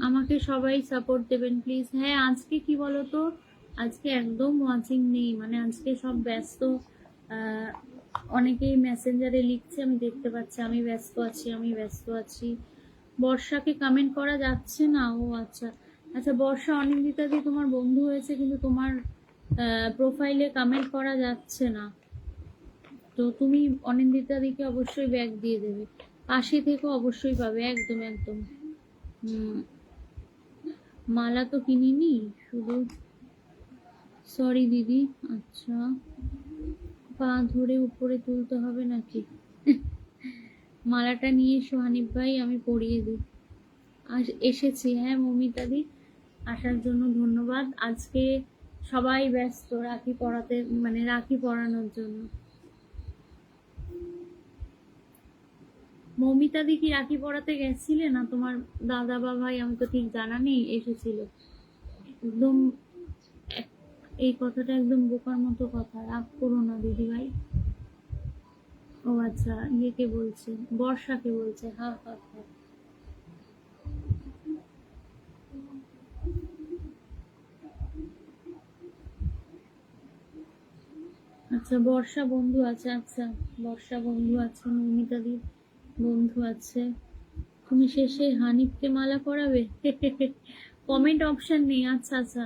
আমাকে সবাই সাপোর্ট দেবেন প্লিজ। হ্যাঁ আজকে কি বলতো, আজকে একদম ওয়াচিং নেই, মানে আজকে সব ব্যস্ত। অনেকেই মেসেঞ্জারে লিখছে, আমি দেখতে পাচ্ছি আমি ব্যস্ত আছি, আমি ব্যস্ত আছি। বর্ষাকে কমেন্ট করা যাচ্ছে না? ও আচ্ছা আচ্ছা, বর্ষা অনিন্দিতা দিয়ে তোমার বন্ধু হয়েছে, কিন্তু তোমার প্রোফাইলে কমেন্ট করা যাচ্ছে না। তো তুমি অনিন্দিতা দিকে অবশ্যই ব্যাগ দিয়ে দেবে, পাশে থেকে অবশ্যই পাবে, একদম একদম। মালা তো কিনিনি, শুধু সরি দিদি। আচ্ছা, পা ধরে উপরে তুলতে হবে নাকি? মালাটা নিয়ে এসো হানিফ ভাই, আমি পরিয়ে দিই। এসেছি, হ্যাঁ মমিতা দি, আসার জন্য ধন্যবাদ। আজকে সবাই ব্যস্ত রাখি পরাতে, মানে রাখি পরানোর জন্য। মমিতা দি কি রাখি পরাতে গেছিলে না তোমার দাদা বা ভাই? আমি তো ঠিক জানা নেই, এসেছিল একদম। এই কথাটা একদম বোকার মতো কথা, রাগ করো না দিদি ভাই। ও আচ্ছা, ইয়েকে বলছে, বর্ষাকে বলছে, হা হা হা। আচ্ছা বর্ষা বন্ধু আছে, আচ্ছা বর্ষা বন্ধু আছে, মৌমিতাদির বন্ধু আছে। তুমি শেষে হানিফকে মালা পরাবে? কমেন্ট অপশন নেই, আচ্ছা আচ্ছা,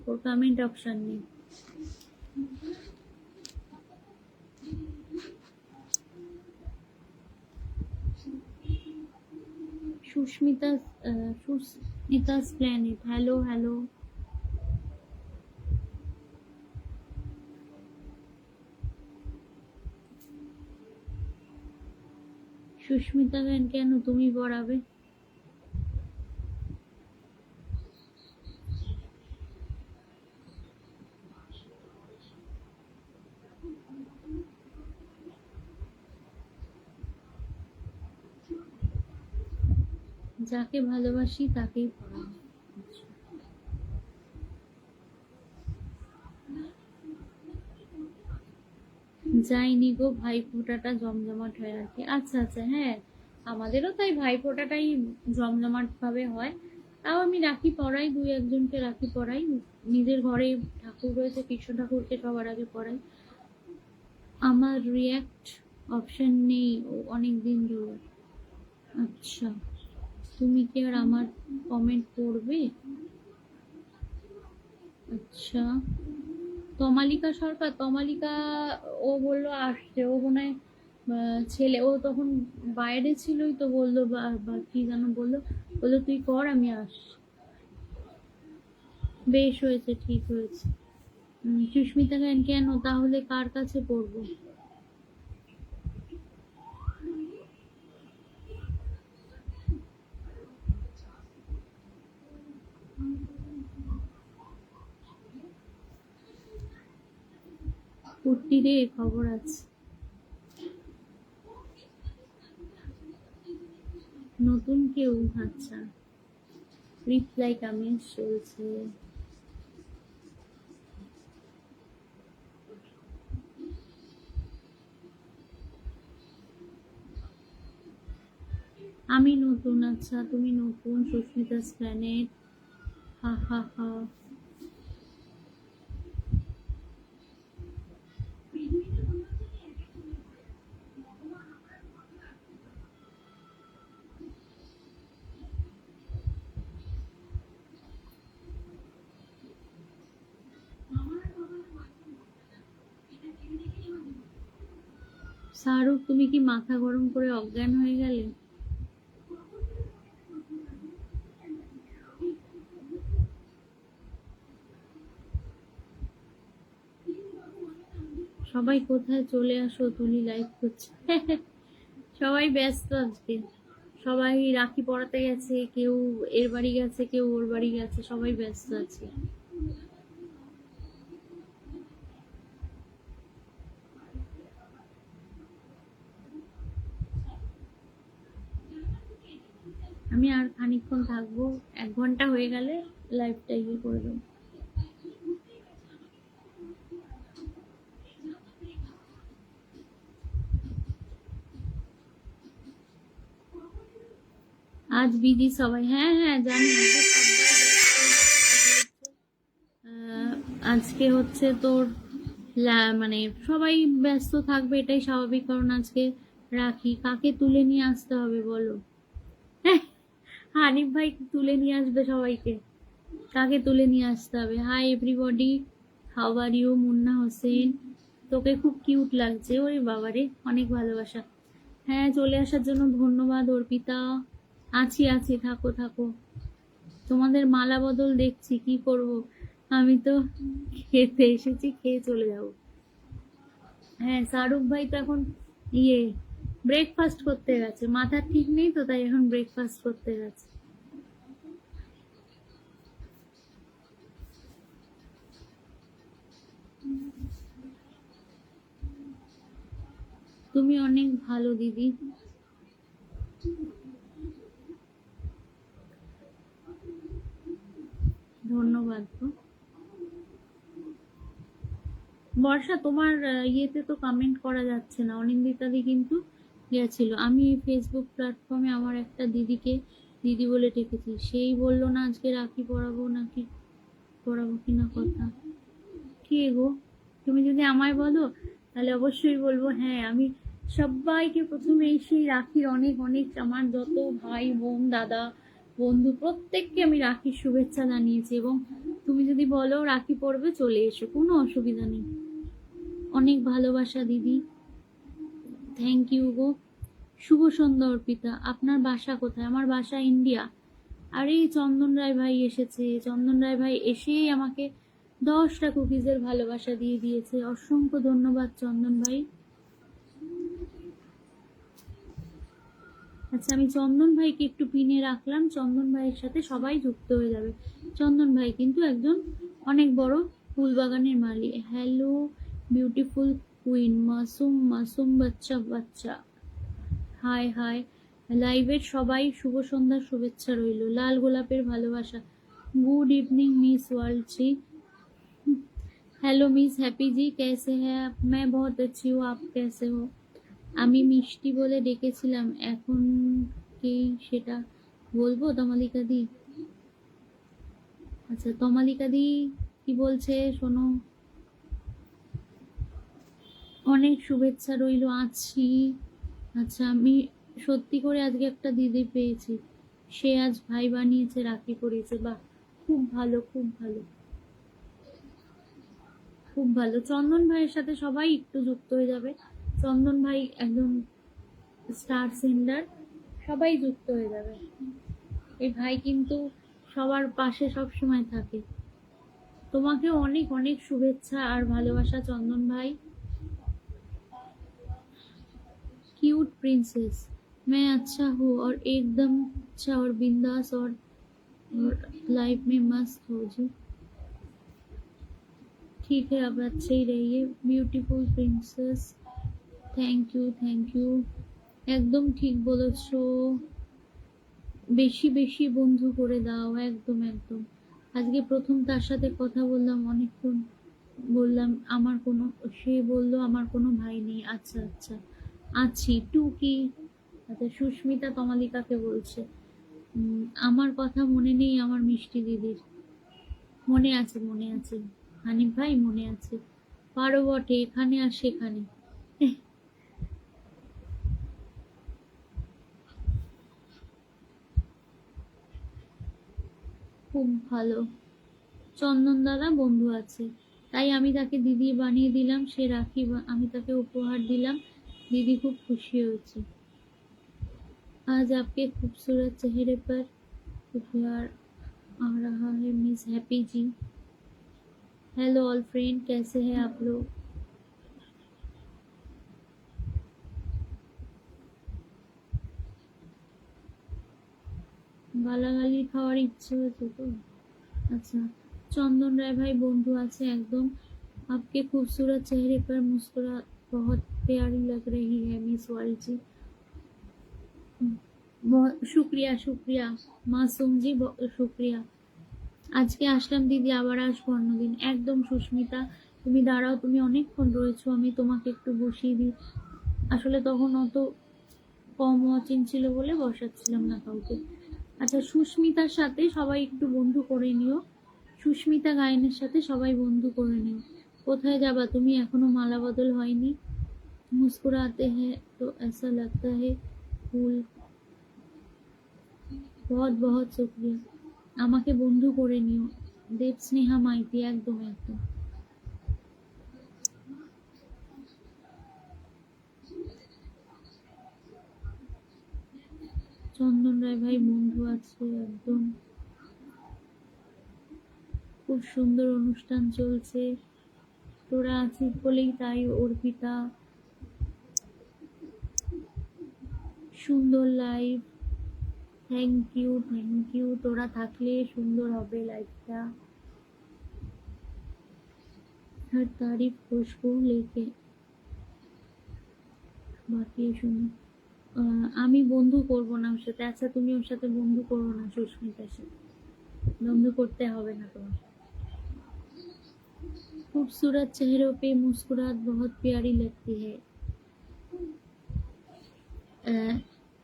ওর কমেন্ট অপশন নেই। Sushmita, Sushmita's planet, hello hello. Sushmita গান কেন তুমি পড়াবে? যাকে ভালোবাসি তাকেই পড়াবে। যাইনি গো, ভাইফোঁটাটা জমজমাট হয় আর কি। আচ্ছা আচ্ছা, হ্যাঁ আমাদেরও তাই ভাইফোঁটাটাই জমজমাট ভাবে হয়। তাও আমি রাখি পরাই, দুই একজনকে রাখি পরাই। নিজের ঘরে ঠাকুর রয়েছে, কৃষ্ণ ঠাকুরকে সবার আগে পরাই। আমার রিয়াক্ট অপশন নেই অনেক দিন ধরে। আচ্ছা, তুমি কি আর আমার কমেন্ট পড়বে? আচ্ছা, তমালিকা সরকার, তমালিকা ও বললো আসছে, ও মনে হয় ছেলে, ও তখন বাইরে ছিলই তো, বললো বা কি যেন বললো, বললো তুই কর আমি আসছি। বেশ হয়েছে, ঠিক হয়েছে। সুস্মিতা কেন কেন তাহলে কার কাছে পড়বো? কুর্তি রে, খবর আছে। নতুন কেউ? আচ্ছা, রিপ্লাই কমেন্ট চলছে। আমি নতুন? আচ্ছা তুমি নতুন, সুস্মিতাস প্ল্যানেট, হা হা হা। শাহরুখ, তুমি কি মাথা গরম করে অজ্ঞান হয়ে গেলে? সবাই কোথায়, চলে আসো, তুলি লাইভ করছে। সবাই ব্যস্ত আজকে, সবাই রাখি পড়াতে গেছে, কেউ এর বাড়ি গেছে, কেউ ওর বাড়ি গেছে, সবাই ব্যস্ত আছে। আমি আর খানিকক্ষণ থাকবো, 1 ঘন্টা হয়ে গেলে লাইভটা ইয়ে করে দেবো। আজ বিজি সবাই, হ্যাঁ হ্যাঁ জানি আজকে আজকে হচ্ছে তোর মানে সবাই ব্যস্ত থাকবে, এটাই স্বাভাবিক, কারণ আজকে রাখি। কাকে তুলে নিয়ে আসতে হবে বলো? হ্যাঁ, হানিফ ভাই তুলে নিয়ে আসবে সবাইকে। কাকে তুলে নিয়ে আসতে হবে? Hi everybody, how are you? Munna Hossain, তোকে খুব কিউট লাগছে। ওরে বাবারে, অনেক ভালোবাসা। হ্যাঁ, চলে আসার জন্য ধন্যবাদ অর্পিতা। আছি আছি, থাকো থাকো। তোমাদের মালা বদল দেখছি, কি করব, আমি তো খেতে এসেছি, খেয়ে চলে যাব। হ্যাঁ, শাহরুখ ভাই তো এখন ইয়ে ব্রেকফাস্ট করতে গেছে, মাথা ঠিক নেই তো, তাই এখন ব্রেকফাস্ট করতে গেছে। তুমি অনেক ভালো দিদি। ধন্যবাদ তো। বর্ষা, তোমার ইয়েতে তো কমেন্ট করা যাচ্ছে না। অনিন্দিতাদি কিন্তু গেছিল। আমি ফেসবুক প্ল্যাটফর্মে আমার একটা দিদিকে দিদি বলে ডেকেছি, সেই বললো না আজকে রাখি পরাবো নাকি, পরাবো কিনা কথা। কে গো? তুমি যদি আমায় বলো তাহলে অবশ্যই বলবো হ্যাঁ। আমি সবাইকে প্রথমে এসেই রাখির অনেক অনেক, আমার যত ভাই বোন দাদা বন্ধু প্রত্যেককে আমি রাখির শুভেচ্ছা জানিয়েছি, এবং তুমি যদি বলো রাখি পড়বে চলে এসো, কোনো অসুবিধা নেই। অনেক ভালোবাসা দিদি, থ্যাংক ইউ গো। শুভ সন্ধ্যা অর্পিতা, আপনার বাসা কোথায়? আমার বাসা ইন্ডিয়া। আরে চন্দন রায় ভাই এসেছে, চন্দন রায় ভাই এসেই আমাকে 10টা কুকিজের ভালোবাসা দিয়ে দিয়েছে, অসংখ্য ধন্যবাদ চন্দন ভাই। আচ্ছা, আমি চন্দন ভাইকে একটু পিনে রাখলাম, চন্দন ভাইয়ের সাথে সবাই যুক্ত হয়ে যাবে। চন্দন ভাই কিন্তু একজন অনেক বড় ফুল বাগানের মালিক। হ্যালো বিউটিফুল কুইন, মাসুম মাসুম বাচ্চা বাচ্চা, হাই হাই। লাইভের সবাই শুভ সন্ধ্যার শুভেচ্ছা রইল, লাল গোলাপের ভালোবাসা। गुड इवनिंग मिस वर्ल्ड जी। हेलो मिस हैप्पी जी, कैसे हैं आप? मैं बहुत अच्छी हूँ, आप कैसे हो? আমি মিষ্টি বলে ডেকেছিলাম, এখন কি সেটা বলবো তমালিকা দি? আচ্ছা তমালিকা দি কি বলছে শোনো। অনেক শুভেচ্ছা রইল, আছি। আচ্ছা, আমি সত্যি করে আজকে একটা দিদি পেয়েছি, সে আজ ভাই বানিয়েছে, রাখি পরিয়েছে। বাহ, খুব ভালো খুব ভালো খুব ভালো। চন্দন ভাইয়ের সাথে সবাই একটু যুক্ত হয়ে যাবে। চন্দন ভাই একজন স্টার সেন্ডার, সবাই যুক্ত হয়ে যাবে। এই ভাই কিন্তু সবার পাশে সব সময় থাকে। তোমাকে অনেক অনেক শুভেচ্ছা আর ভালোবাসা চন্দন ভাই। क्यूट प्रिंसेस, मैं अच्छा हूँ और एकदम अच्छा और बिंदास और लाइफ में मस्त हो जी। ठीक है, अब अच्छे ही रहिए beautiful princess. Thank you thank you, একদম ঠিক বলেছো। বেশি বেশি বন্ধু করে দাও, একদম একদম। আজকে প্রথম তার সাথে কথা বললাম অনেকক্ষণ, বললাম আমার কোনো, সে বলল আমার কোনো ভাই নেই। আচ্ছা আচ্ছা, আছি টুকি। আচ্ছা, সুস্মিতা তমালিকাকে বলছে আমার কথা মনে নেই আমার মিষ্টি দিদির। মনে আছে মনে আছে, হানিফ ভাই মনে আছে, পারো বটে এখানে আর সেখানে। খুব ভালো, চন্দন দাদা বন্ধু আছে, তাই আমি তাকে দিদি বানিয়ে দিলাম, সে রাখি আমি তাকে উপহার দিলাম, दीदी खूब खुशी হয়েছে। आज आपके खूबसूरत चेहरे पर प्यार आ रहा है मिस हैप्पी जी। हेलो ऑल फ्रेंड, कैसे हैं आप लोग? গালাগালি খাওয়ার ইচ্ছে হয়েছে তো। আচ্ছা, চন্দন রায় ভাই বন্ধু আছে একদম। आपके खूबसूरत चेहरे पर मुस्कुराहट बहुत प्यारी लग रही है मिस वर्ल्ड जी। बहुत শুক্রিয়া শুক্রিয়া মাসুম জি, শুক্রিয়া। আজকে আসলাম দিদি, আবার আসবো অন্যদিন। একদম সুস্মিতা, তুমি দাঁড়াও, তুমি অনেকক্ষণ রয়েছো, আমি তোমাকে একটু বসিয়ে দিই। আসলে তখন অত কম ওয়াচিং ছিল বলে বসাচ্ছিলাম না কাউকে। আচ্ছা, সুস্মিতার সাথে সবাই একটু বন্ধু করে নিও, সুস্মিতা গায়নের সাথে সবাই বন্ধু করে নিও। কোথায় যাবা তুমি, এখনো মালা বদল হয়নি। मुस्कुराते हैं तो ऐसा लगता है फूल। बहुत बहुत शुक्रिया, আমাকে বন্ধু করে নিও। দেব স্নেহা মাইতি, একদম একদম। চন্দন রায় ভাই বন্ধু আছে একদম। খুব সুন্দর অনুষ্ঠান চলছে, তোরা আছিস বলেই তাই। অর্পিতা, সুন্দর live, thank you thank you. তোরা থাকলে সুন্দর হবে লাইভটা। हर तारीफ खुशबू लेके বাকি শুনি। আমি বন্ধু করব না ওর সাথে। আচ্ছা, তুমি ওর সাথে বন্ধু করো না, সুস্মিতার সাথে বন্ধু করতে হবে না তোমার। खूबसूरत चेहरों पे मुस्कुराहट बहुत प्यारी लगती है।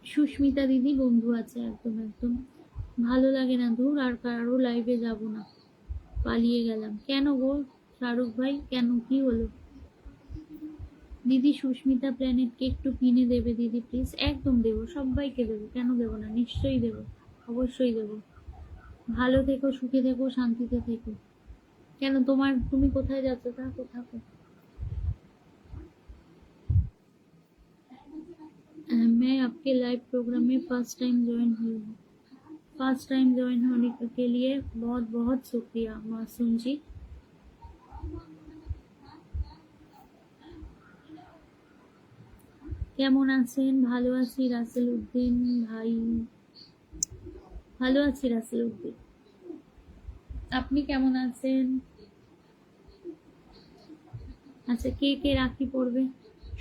সুস্মিতা দিদি বন্ধু আছে একদম একদম। ভালো লাগে না, দূর আর কারো লাইভে যাব না, পালিয়ে গেলাম। কেন গো শাহরুখ ভাই, কেন, কি হলো? দিদি সুস্মিতা প্ল্যানেটকে একটু কিনে দেবে দিদি প্লিজ। একদম দেবো, সবাইকে দেবো, কেন দেবো না, নিশ্চয়ই দেবো, অবশ্যই দেবো। ভালো থেকো, সুখে থেকো, শান্তিতে থেকো। কেন তোমার, তুমি কোথায় যাচ্ছ? থাকো থাকো। मैं आपके लाइव प्रोग्राम में फर्स्ट टाइम ज्वाइन हुई हूँ। फर्स्ट टाइम ज्वाइन होने के लिए बहुत बहुत शुक्रिया मासूम जी। কেমন আছেন? ভালো আছি রাসেল উদ্দিন ভাই, ভালো আছি রাসেল উদ্দিন, আপনি কেমন আছেন? আচ্ছা, কে কে রাখি পড়বে?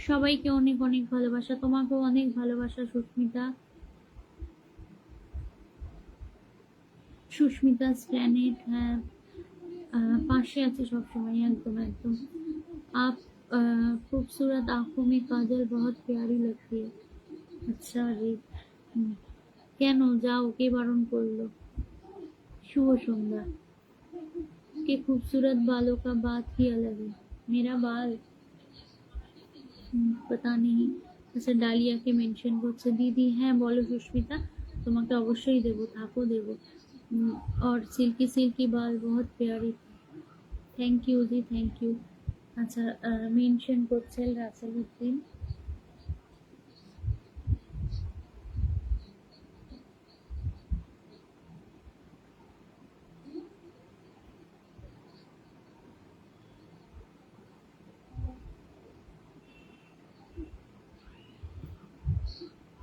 সবাইকে অনেক অনেক ভালোবাসা, তোমাকেও অনেক ভালোবাসা সুস্মিতা। সুস্মিতা প্ল্যানেট, হ্যাঁ পাশে আছে সবসময়, একদম একদম। आप खूबसूरत आंखों में काजल बहुत प्यारी लगती है। अच्छा জি। কেন যাও, কে বারণ করলো? শুভ সন্ধ্যা। के खूबसूरत बालों का बात ही अलग है। मेरा बाल पता नहीं। আচ্ছা, ডালিয়াকে মেনশন করছে দিদি। হ্যাঁ বলো সুস্মিতা, তোমাকে অবশ্যই দেবো, থাকো দেবো। और सिल्की सिल्की बाल बहुत प्यारी। থ্যাংক ইউ জি, থ্যাংক ইউ। আচ্ছা, মেনশন করছে রাসেল উদ্দিন।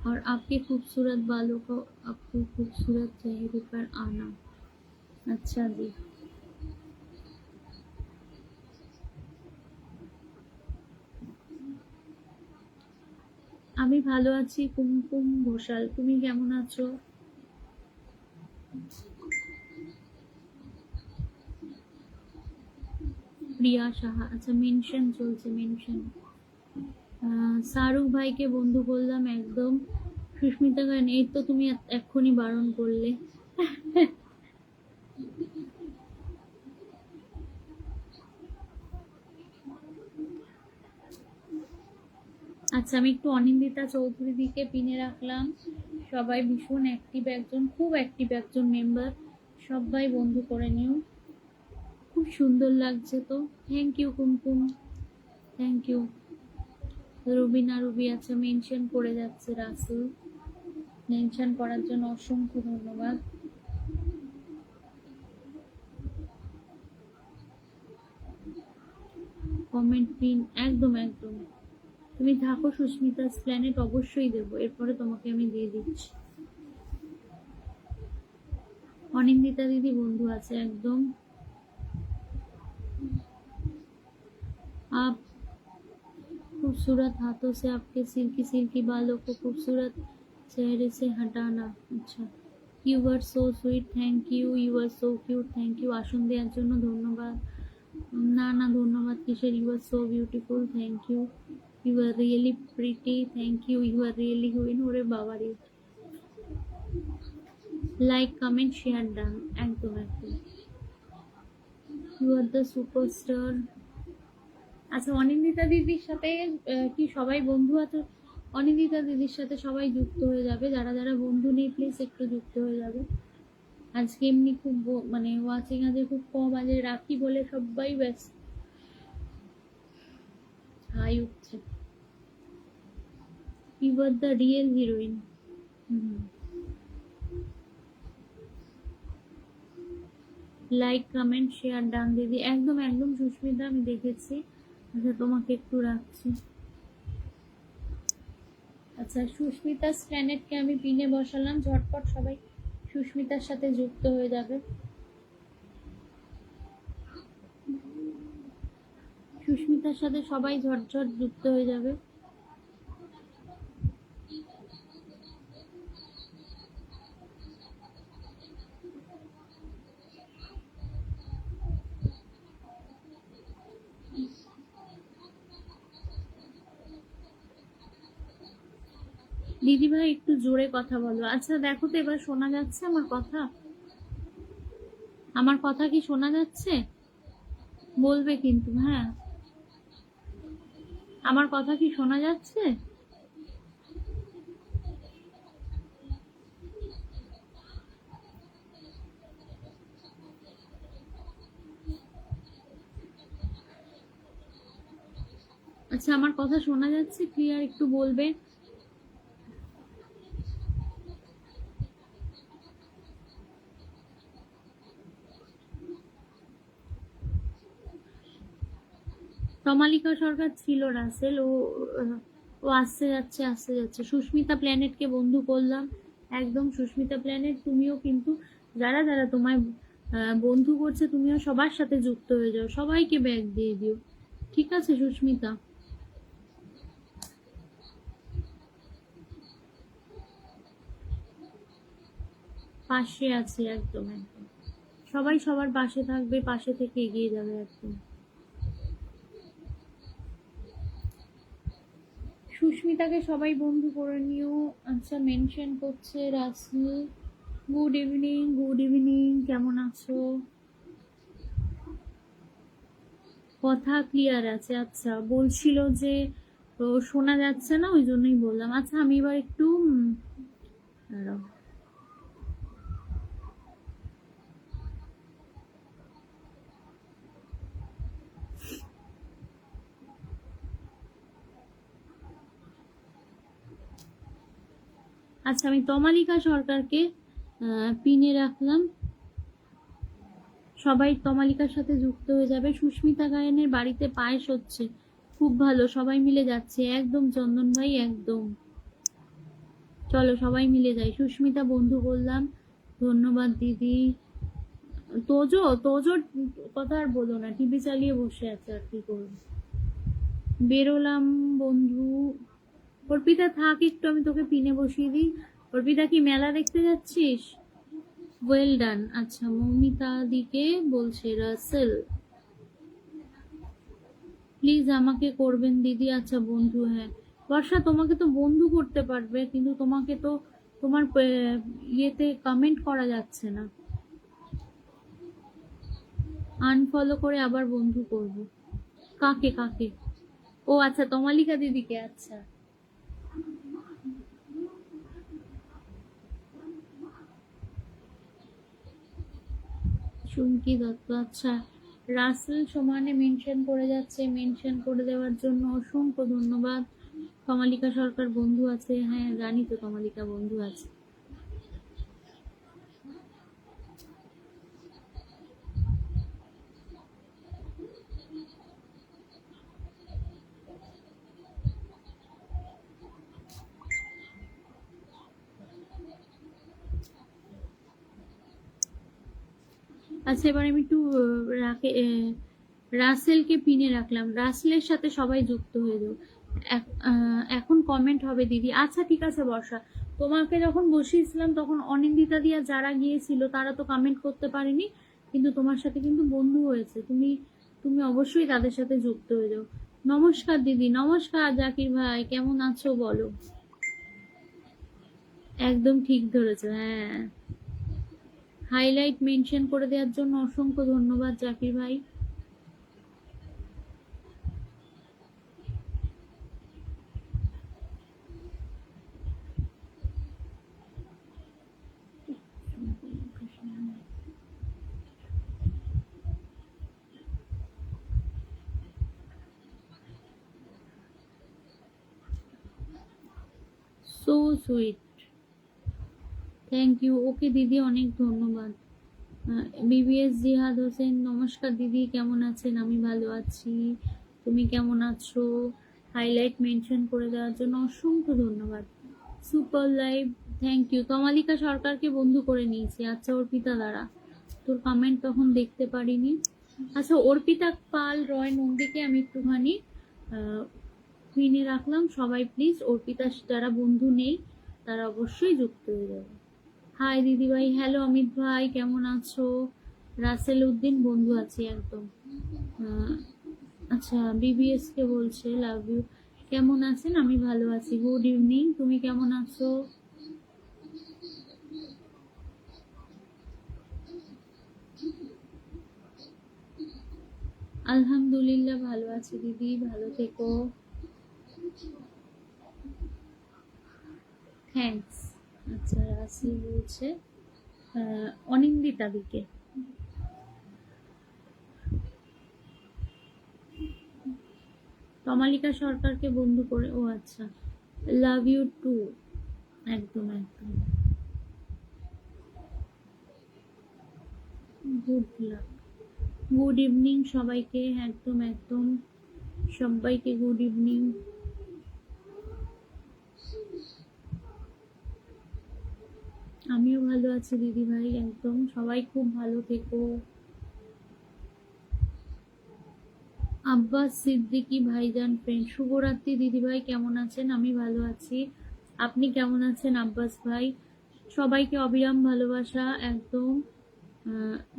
और आपके खूबसूरत बालों को आपके खूबसूरत चेहरे पर आना। अच्छा जी। আমি ভালো আছি কুমকুম ঘোষাল, তুমি কেমন আছো? প্রিয়া সাহা, আচ্ছা মেনশন চলছে, মেনশন। শাহরুখ ভাইকে বন্ধু করলাম একদম। সুস্মিতা গান, এই তো তুমি এক্ষুনি বারণ করলে। আচ্ছা, আমি একটু অনিন্দিতা চৌধুরী দিকে পিনে রাখলাম। সবাই ভীষণ অ্যাক্টিভ, একজন খুব অ্যাক্টিভ একজন মেম্বার, সবাই বন্ধু করে নিও। খুব সুন্দর লাগছে তো, thank you Kumkum, thank you. Rubina Rubi, আচ্ছা মেনশন করে যাচ্ছে রাসেল, মেনশন করার জন্য অসংখ্য ধন্যবাদ। কমেন্ট পিন, একদম একদম। তুমি থাকো সুস্মিতা প্ল্যানেট, অবশ্যই দেবো, এরপরে তোমাকে আমি দিয়ে দিচ্ছি। অনিন্দিতা দিদি বন্ধু আছে একদম। आप खूबसूरत हाथों से आपके सिल्की सिल्की बालों को खूबसूरत चेहरे से हटाना। अच्छा, you are so sweet, thank you, you are so cute, thank you. আসন দেওয়ার জন্য ধন্যবাদ। না না, ধন্যবাদ কিসের, you are so beautiful, thank you. You are really pretty, thank you. You are really queen, ওরে বাবা রে। লাইক কমেন্ট শেয়ার ডান, একদম একদম। You are the superstar. আচ্ছা, অনিন্দিতা দিদির সাথে কি সবাই বন্ধু আছে? অনিন্দিতা দিদির সাথে সবাই যুক্ত হয়ে যাবে, যারা যারা বন্ধু নেই প্লিজ একটু যুক্ত হয়ে যাবে। আজকে এমনি খুব মানে ওয়াচিং আছে খুব কম, আছে রাখি বলে সবাই ব্যস্ত। হাই উঠছে। You are the real heroine. Like comment share done দিদি, একদম একদম সুস্মিতা, আমি দেখেছি। আচ্ছা তোমাকে একটু রাখছি। আচ্ছা, সুস্মিতা প্ল্যানেটকে আমি পিনে বসালাম, ঝটপট সবাই সুস্মিতার সাথে যুক্ত হয়ে যাবে। সুস্মিতার সাথে সবাই ঝটঝট যুক্ত হয়ে যাবে। দিদি ভাই একটু জোরে কথা বলো। আচ্ছা দেখো তো এবার শোনা যাচ্ছে আমার কথা? আমার কথা কি শোনা যাচ্ছে? বলবে কিন্তু, হ্যাঁ। আমার কথা কি শোনা যাচ্ছে? আচ্ছা, আমার কথা শোনা যাচ্ছে ক্লিয়ার? একটু বলবে। তমালিকা সরকার ছিল রাসেল, ও আসতে যাচ্ছে আসতে যাচ্ছে। সুস্মিতা প্ল্যানেটকে বন্ধু করলাম, একদম। সুস্মিতা প্ল্যানেট তুমিও কিন্তু, যারা যারা তোমায় বন্ধু করছে তুমিও সবার সাথে যুক্ত হয়ে যাও, সবাইকে ব্যাগ দিয়ে দিও, ঠিক আছে সুস্মিতা? পাশে আছি, একদম একদম। সবাই সবার পাশে থাকবে, পাশে থেকে এগিয়ে যাবে একদম। সুস্মিতাকে সবাই বন্ধু করে নিও। আচ্ছা, মেনশন করছে Rasel. Good evening, good evening, কেমন আছো? কথা ক্লিয়ার আছে? আচ্ছা, বলছিল যে তো শোনা যাচ্ছে না, ওই জন্যই বললাম। আচ্ছা আমি এবার একটু দাঁড়াও। আচ্ছা, আমি তমালিকা সরকারকে পিনে রাখলাম, সবাই তমালিকার সাথে যুক্ত হয়ে যাবে। সুস্মিতা গায়নের বাড়িতে পায়েস হচ্ছে, খুব ভালো, সবাই মিলে যাচ্ছে, একদম চন্দন ভাই, একদম। চলো সবাই মিলে যাই। সুস্মিতা বন্ধু করলাম, ধন্যবাদ দিদি। তোজো, তোজোর কথা আর বলো না, টিভি চালিয়ে বসে আছে, আর কি করবো। বেরোলাম বন্ধু। অর্পিতা থাক একটু, আমি তোকে পিনে বসিয়ে দিই। অর্পিতা কি মেলা দেখতে যাচ্ছিস? Well done. আচ্ছা, মৌমিতা দিকে বলছে রাসেল প্লিজ আমাকে করবেন দিদি। আচ্ছা বন্ধু, হ্যাঁ। বর্ষা তোমাকে তো বন্ধু করতে পারবে, কিন্তু তোমাকে তো তোমার ইয়েতে কমেন্ট করা যাচ্ছে না। আনফলো করে আবার বন্ধু করব। কাকে কাকে? ও আচ্ছা, তমালিকা দিদিকে। আচ্ছা, চুমকি দত্ত। আচ্ছা, রাসেল সমানে মেনশন করে যাচ্ছে, মেনশন করে দেওয়ার জন্য অসংখ্য ধন্যবাদ। কমালিকা সরকার বন্ধু আছে, হ্যাঁ জানি তো কমালিকা বন্ধু আছে। আচ্ছা, এবার আমি একটু রাসেলকে পিনে রাখলাম, রাসেলের সাথে সবাই যুক্ত হয়ে যাও। এখন কমেন্ট হবে দিদি। আচ্ছা ঠিক আছে বর্ষা, তোমাকে যখন বসিয়েছিলাম তখন অনিন্দিতা দিয়া যারা গিয়েছিল তারা তো কমেন্ট করতে পারেনি, কিন্তু তোমার সাথে কিন্তু বন্ধু হয়েছে, তুমি তুমি অবশ্যই তাদের সাথে যুক্ত হয়ে যাও। নমস্কার দিদি। নমস্কার জাকির ভাই, কেমন আছো বলো? একদম ঠিক ধরেছো, হ্যাঁ। হাইলাইট মেনশন করে দেওয়ার জন্য অসংখ্য ধন্যবাদ জাকির ভাই। So sweet, thank you. Okay দিদি, অনেক ধন্যবাদ। বিবিএস জিহাদ হোসেন, নমস্কার দিদি, কেমন আছেন? আমি ভালো আছি, তুমি কেমন আছো? হাইলাইট মেনশন করে দেওয়ার জন্য অসংখ্য ধন্যবাদ। Super live, thank you. Tamalika সরকারকে বন্ধু করে নিয়েছি। আচ্ছা অর্পিতা দ্বারা, তোর কমেন্ট তখন দেখতে পারিনি। আচ্ছা অর্পিতা পাল রয় নন্দীকে আমি একটুখানি স্ক্রিনে রাখলাম। সবাই প্লিজ অর্পিতা যারা বন্ধু নেই তারা অবশ্যই যুক্ত হয়ে যাবে। হাই দিদি ভাই, হ্যালো অমিত ভাই, কেমন আছো? রাসেল উদ্দিন, বন্ধু আছি একদম। আচ্ছা বিবিএস কে বলছে লাভ ইউ, কেমন আছেন? আমি ভালো আছি, গুড ইভিনিং, তুমি কেমন আছো? আলহামদুলিল্লাহ ভালো আছি দিদি, ভালো থেকো, থ্যাঙ্কস। আচ্ছা রাসেল বলছে অনিন্দিতা দিকে। তমালিকা সরকারকে বন্ধু করে, ও আচ্ছা, লাভ ইউ টু, একদম একদম, গুড লাক, গুড ইভিনিং সবাইকে, একদম একদম সবাইকে গুড ইভিনিং। আমিও ভালো আছি দিদি ভাই, একদম সবাই খুব ভালো থেকো। আব্বাস সিদ্দিকী ভাইজান ফ্রেন্ড, শুভরাত্রি দিদি ভাই, কেমন আছেন? আমি ভালো আছি, আপনি কেমন আছেন আব্বাস ভাই? সবাইকে অবিরাম ভালোবাসা একদম।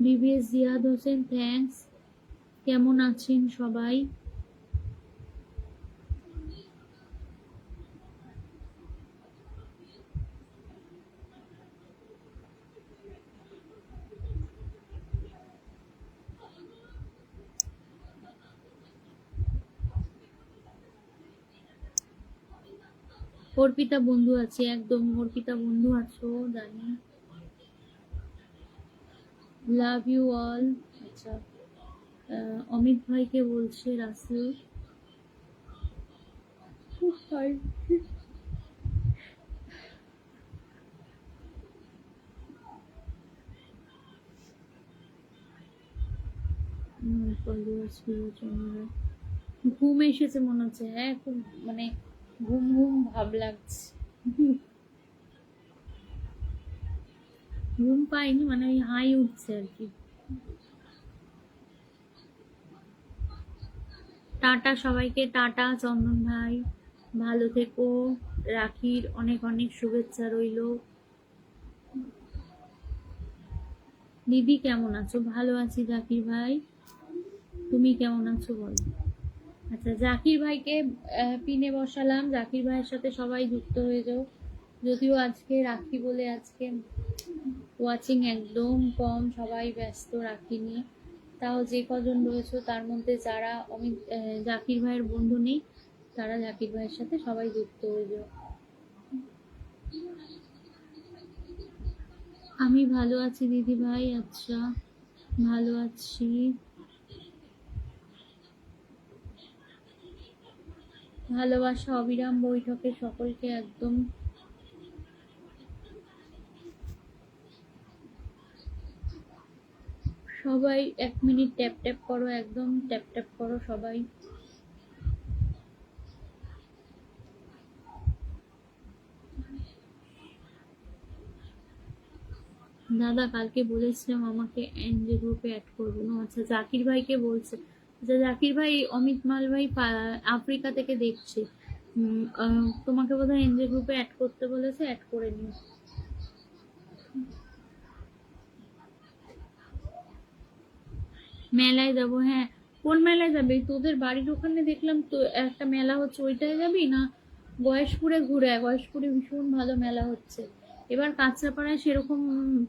BBS Ziad Hossain, thanks. কেমন আছেন সবাই? অর্পিতা বন্ধু আছে, একদম অর্পিতা বন্ধু আছো জানি, লাভ ইউ অল। আচ্ছা অমিত ভাইকে বলছে রাসেল, ঘুম এসেছে মনে হচ্ছে, হ্যাঁ খুব মানে ঘুম ঘুম ভাব লাগছে। ঘুম পাইনি মানে ওই হাই উঠছে আর কি। টাটা সবাইকে, টাটা চন্দন ভাই, ভালো থেকো, রাখির অনেক অনেক শুভেচ্ছা রইল। দিদি কেমন আছো? ভালো আছি জাকির ভাই, তুমি কেমন আছো বলো? আচ্ছা জাকির ভাইকে পিনে বসালাম, জাকির ভাইয়ের সাথে সবাই যুক্ত হয়ে যাও। যদিও আজকে রাখি বলে আজকে ওয়াচিং একদম কম, সবাই ব্যস্ত রাখি নিয়ে, তাও যে কজন রয়েছে তার মধ্যে যারা অমিত জাকির ভাইয়ের বন্ধু নেই তারা জাকির ভাইয়ের সাথে সবাই যুক্ত হয়ে যাও। আমি ভালো আছি দিদি ভাই, আচ্ছা ভালো আছি, ভালোবাসা অবিরাম বৈঠকে সকলকে একদম। সবাই 1 মিনিট ট্যাপ ট্যাপ করো, একদম ট্যাপ ট্যাপ করো সবাই। দাদা কালকে বলেছিলাম আমাকে এনজে গ্রুপে অ্যাড করবে না। আচ্ছা জাকির ভাইকে বলছে, আচ্ছা জাকির ভাই অমিত মাল ভাই আফ্রিকা থেকে দেখছে, তোমাকে বোধহয় এনজে গ্রুপে অ্যাড করতে বলেছে, অ্যাড করে নিও। মেলায় যাবো, হ্যাঁ কোন মেলায় যাবে? তোদের বাড়ির ওখানে দেখলাম তো একটা মেলা হচ্ছে, ওইটায় যাবি না গয়েশপুরে ঘুরে? গয়েশপুরে ভীষণ ভালো মেলা হচ্ছে, এবার কাঁচরাপাড়ায় সেরকম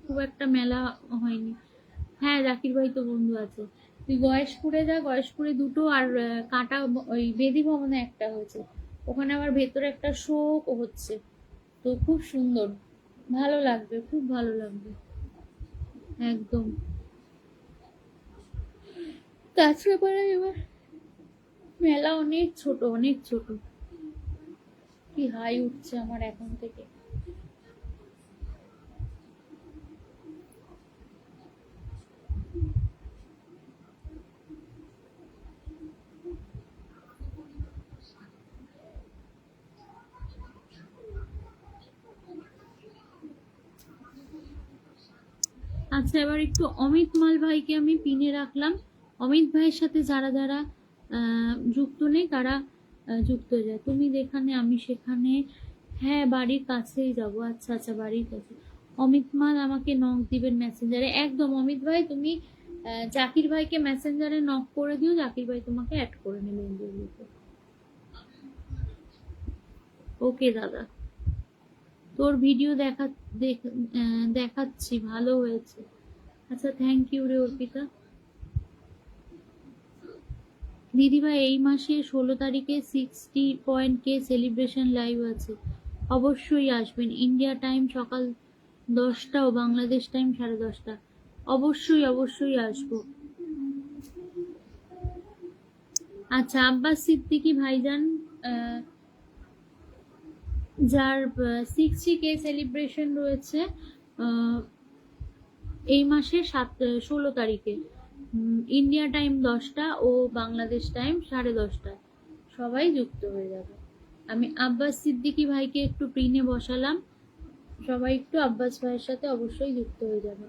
খুব একটা মেলা হয়নি। হ্যাঁ, জাকির ভাই তো বন্ধু আছে। তুই গয়েশপুরে যা, গয়েশপুরে দুটো, আর কাঁটা ওই বেদি ভবনে একটা হয়েছে। ওখানে আবার ভেতরে একটা শো হচ্ছে, তো খুব সুন্দর, ভালো লাগবে, খুব ভালো লাগবে একদম। কাঁচরাপাড়ায় এবার মেলা অনেক ছোট, অনেক ছোট। কি হাই উঠছে আমার এখন থেকে। আচ্ছা, এবার একটু অমিত মাল ভাইকে আমি পিনে রাখলাম। অমিত ভাইয়ের সাথে যারা যারা যুক্ত নেই তারা যুক্ত হয়ে যায়। তুমি যেখানে আমি সেখানে, হ্যাঁ বাড়ির কাছেই যাব। আচ্ছা আচ্ছা, বাড়ির কাছে। অমিত মাল আমাকে নক দিবেন মেসেঞ্জারে, একদম। অমিত ভাই তুমি জাকির ভাইকে মেসেঞ্জারে নক করে দিও, জাকির ভাই তোমাকে অ্যাড করে নেবে ইন্টারভিউতে। ওকে দাদা, তোর ভিডিও দেখাচ্ছি, ভালো হয়েছে। আচ্ছা, থ্যাংক ইউ রে অর্পিতা। দিদিভাই এই মাসে 16 তারিখে 60 সেলিব্রেশন লাইভ আছে, অবশ্যই আসবেন। ইন্ডিয়া টাইম সকাল 10টা ও বাংলাদেশ টাইম 10:30। অবশ্যই অবশ্যই আসবো। আচ্ছা, আব্বাস সিদ্দিকী ভাইজান, যার 60K সেলিব্রেশন রয়েছে এই মাসে 16 তারিখে, ইন্ডিয়া টাইম 10টা ও বাংলাদেশ টাইম 10:30টায়, সবাই যুক্ত হয়ে যাবে। আমি আব্বাস সিদ্দিকী ভাইকে একটু প্রিনে বসালাম, সবাই একটু আব্বাস ভাইয়ের সাথে অবশ্যই যুক্ত হয়ে যাবে।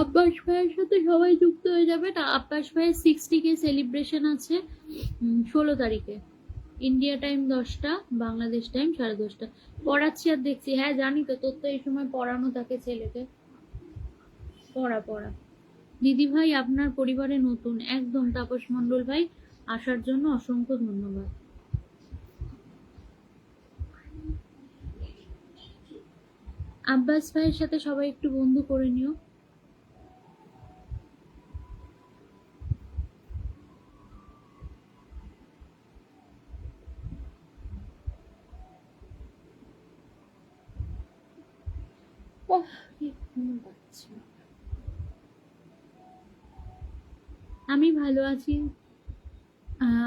আব্বাস ভাইয়ের সাথে সবাই যুক্ত হয়ে যাবে। আব্বাস ভাইয়ের 60K সেলিব্রেশন আছে 16 তারিখে, ইন্ডিয়া টাইম 10টা, বাংলাদেশ টাইম 10:30। পড়াচ্ছি আর দেখছি, হ্যাঁ জানি তো, তোর তো এই সময় পড়ানো থাকে ছেলেকে। পড়া পড়া। দিদি ভাই আপনার পরিবারে নতুন, একদম। তাপস মণ্ডল ভাই, আসার জন্য অসংখ্য ধন্যবাদ। আব্বাস ভাইয়ের সাথে সবাই একটু বন্ধু করে নিও। আমি ভালো আছি,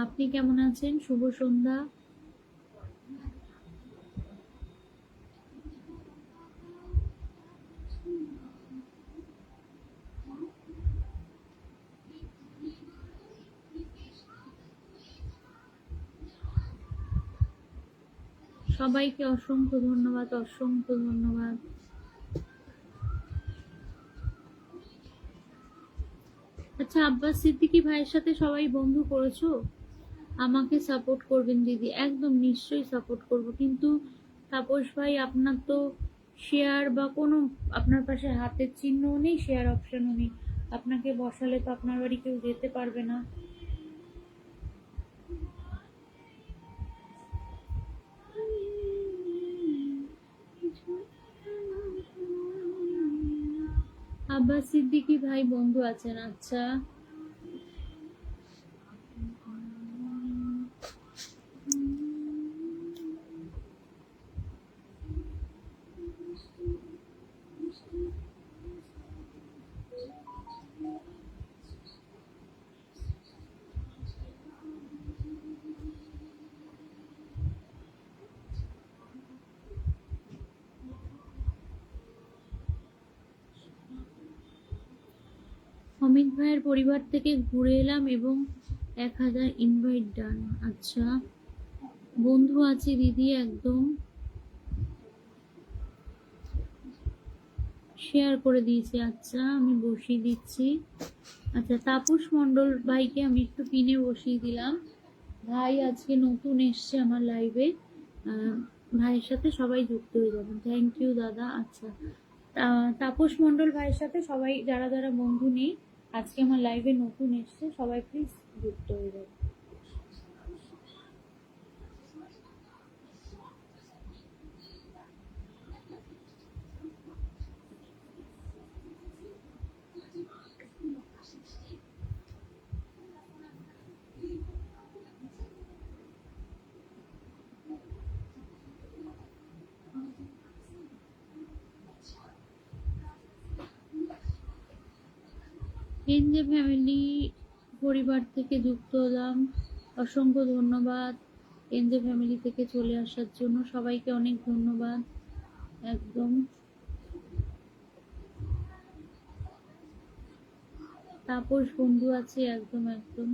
আপনি কেমন আছেন? শুভ সন্ধ্যা। সবাইকে অসংখ্য ধন্যবাদ, অসংখ্য ধন্যবাদ। আচ্ছা, আব্বাস সিদ্দিকী ভাইয়ের সাথে সবাই বন্ধু করেছো? আমাকে সাপোর্ট করবেন দিদি, একদম নিশ্চয়ই সাপোর্ট করব। কিন্তু তাপস ভাই, আপনার তো শেয়ার বা কোনো, আপনার পাশে হাতের চিহ্নও নেই, শেয়ার অপশনও নেই। আপনাকে বসালে তো আপনার বাড়ি কেউ যেতে পারবে না। আব্বাস সিদ্দিকী ভাই বন্ধু আছেন, আচ্ছা। অমিত ভাইয়ের পরিবার থেকে ঘুরে এলাম এবং 1000 ইনভাইট ডান। আচ্ছা, বন্ধু আছে দিদি, একদম শেয়ার করে দিয়েছি। আচ্ছা, আমি বসিয়ে দিচ্ছি। আচ্ছা, তাপস মণ্ডল ভাইকে আমি একটু পিনে বসিয়ে দিলাম। ভাই আজকে নতুন এসছে আমার লাইভে, ভাইয়ের সাথে সবাই যুক্ত হয়ে যাবেন। থ্যাংক ইউ দাদা। আচ্ছা, তাপস মণ্ডল ভাইয়ের সাথে সবাই, যারা যারা বন্ধু নেই, আজকে আমার লাইভে নতুন এসছে, সবাই প্লিজ যুক্ত হয়ে যাবে। এনজে ফ্যামিলি পরিবার থেকে যুক্ত হলাম, অসংখ্য ধন্যবাদ এনজে ফ্যামিলি থেকে চলে আসার জন্য, সবাইকে অনেক ধন্যবাদ। একদম তাপস বন্ধু আছে, একদম একদম।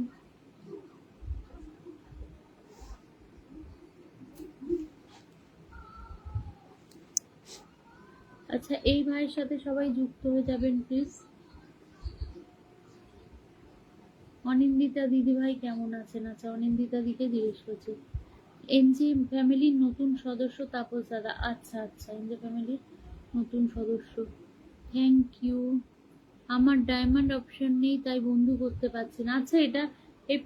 আচ্ছা, এই ভাইয়ের সাথে সবাই যুক্ত হয়ে যাবেন প্লিজ। অনিন্দিতা দিদি ভাই কেমন আছেন? আচ্ছা, অনিন্দিতা দিকে জিজ্ঞেস করছি। এনজে ফ্যামিলির নতুন সদস্য তাপস দাদা, আচ্ছা আচ্ছা, এনজে ফ্যামিলির নতুন সদস্য, থ্যাংক ইউ। আমার ডায়মন্ড অপশন নেই তাই বন্ধু করতে পারছি না। আচ্ছা, এটা এই